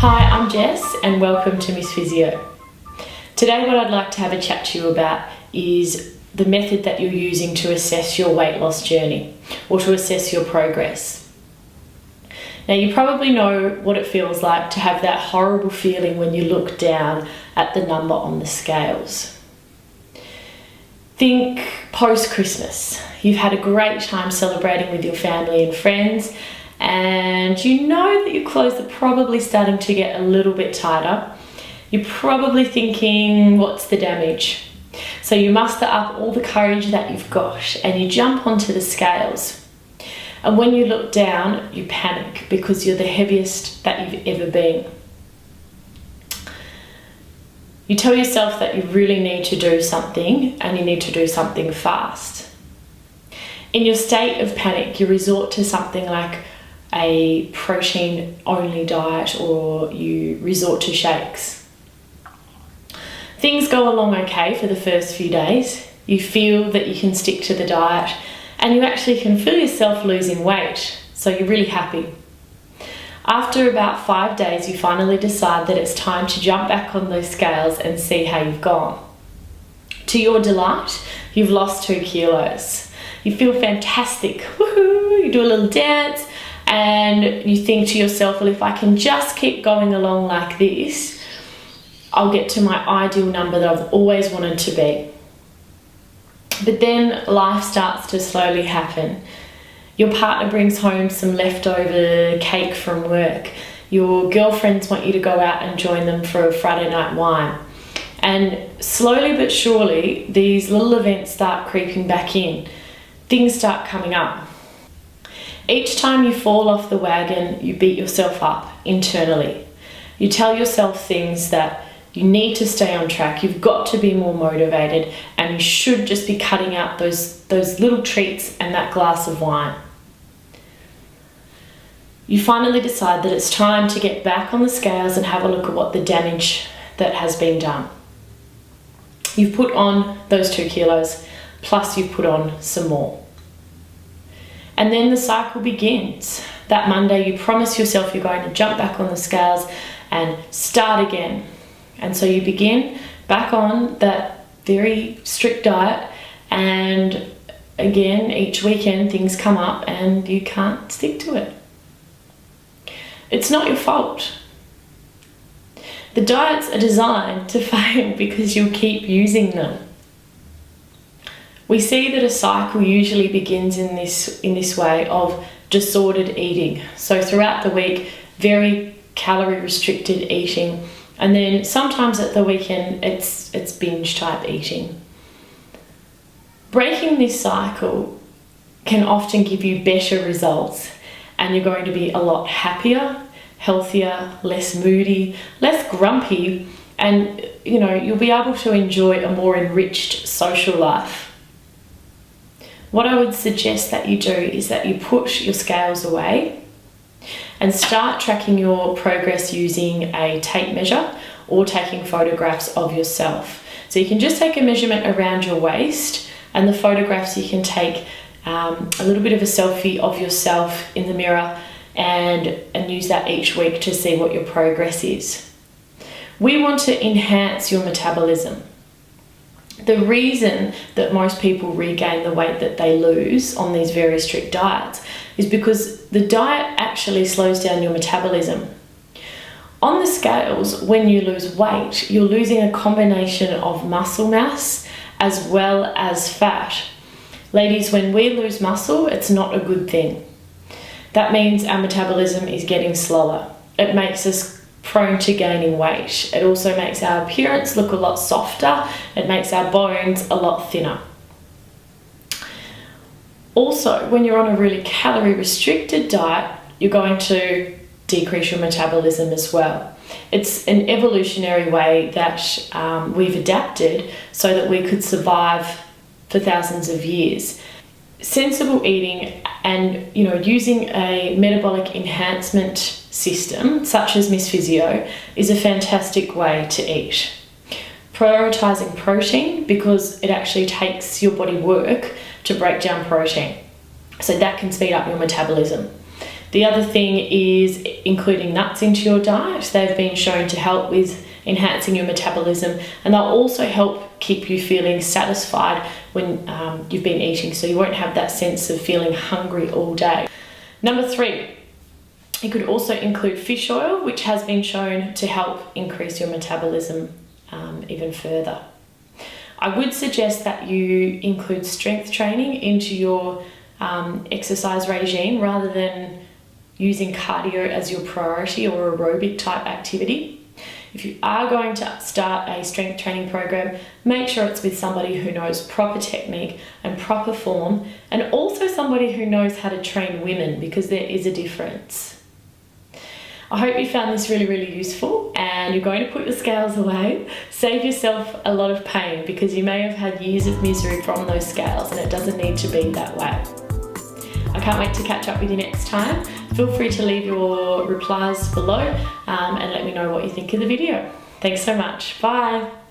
Hi, I'm Jess and welcome to Miss Physio. Today what I'd like to have a chat to you about is the method that you're using to assess your weight loss journey or to assess your progress. Now you probably know what it feels like to have that horrible feeling when you look down at the number on the scales. Think post-Christmas. You've had a great time celebrating with your family and friends, and you know that your clothes are probably starting to get a little bit tighter. You're probably thinking, what's the damage? So you muster up all the courage that you've got and you jump onto the scales. And when you look down, you panic because you're the heaviest that you've ever been. You tell yourself that you really need to do something and you need to do something fast. In your state of panic, you resort to something like a protein-only diet, or you resort to shakes. Things go along okay for the first few days. You feel that you can stick to the diet and you actually can feel yourself losing weight, so you're really happy. After about 5 days, you finally decide that it's time to jump back on those scales and see how you've gone. To your delight, you've lost 2 kilos. You feel fantastic. Woohoo! You do a little dance and you think to yourself, well, if I can just keep going along like this, I'll get to my ideal number that I've always wanted to be. But then life starts to slowly happen. Your partner brings home some leftover cake from work. Your girlfriends want you to go out and join them for a Friday night wine. And slowly but surely, these little events start creeping back in. Things start coming up. Each time you fall off the wagon, you beat yourself up internally. You tell yourself things that you need to stay on track, you've got to be more motivated, and you should just be cutting out those little treats and that glass of wine. You finally decide that it's time to get back on the scales and have a look at what the damage that has been done. You've put on those 2 kilos, plus you've put on some more. And then the cycle begins. That Monday you promise yourself you're going to jump back on the scales and start again. And so you begin back on that very strict diet, and again each weekend things come up and you can't stick to it. It's not your fault. The diets are designed to fail because you'll keep using them. We see that a cycle usually begins in this way of disordered eating. So throughout the week, very calorie restricted eating, and then sometimes at the weekend it's binge type eating. Breaking this cycle can often give you better results, and you're going to be a lot happier, healthier, less moody, less grumpy, and you'll be able to enjoy a more enriched social life. What I would suggest that you do is that you put your scales away and start tracking your progress using a tape measure or taking photographs of yourself. So you can just take a measurement around your waist, and the photographs you can take a little bit of a selfie of yourself in the mirror and use that each week to see what your progress is. We want to enhance your metabolism. The reason that most people regain the weight that they lose on these very strict diets is because the diet actually slows down your metabolism. On the scales, when you lose weight, you're losing a combination of muscle mass as well as fat. Ladies, when we lose muscle, it's not a good thing. That means our metabolism is getting slower. It makes us prone to gaining weight. It also makes our appearance look a lot softer. It makes our bones a lot thinner. Also, when you're on a really calorie restricted diet, you're going to decrease your metabolism as well. It's an evolutionary way that we've adapted so that we could survive for thousands of years. Sensible eating and using a metabolic enhancement system such as Miss Physio is a fantastic way to eat. Prioritizing protein, because it actually takes your body work to break down protein, so that can speed up your metabolism. The other thing is including nuts into your diet. They've been shown to help with enhancing your metabolism, and they'll also help keep you feeling satisfied when you've been eating, so you won't have that sense of feeling hungry all day. Number 3, you could also include fish oil, which has been shown to help increase your metabolism even further. I would suggest that you include strength training into your exercise regime rather than using cardio as your priority or aerobic type activity. If you are going to start a strength training program, make sure it's with somebody who knows proper technique and proper form, and also somebody who knows how to train women, because there is a difference. I hope you found this really, really useful, and you're going to put your scales away. Save yourself a lot of pain, because you may have had years of misery from those scales, and it doesn't need to be that way. I can't wait to catch up with you next time. Feel free to leave your replies below and let me know what you think of the video. Thanks so much. Bye.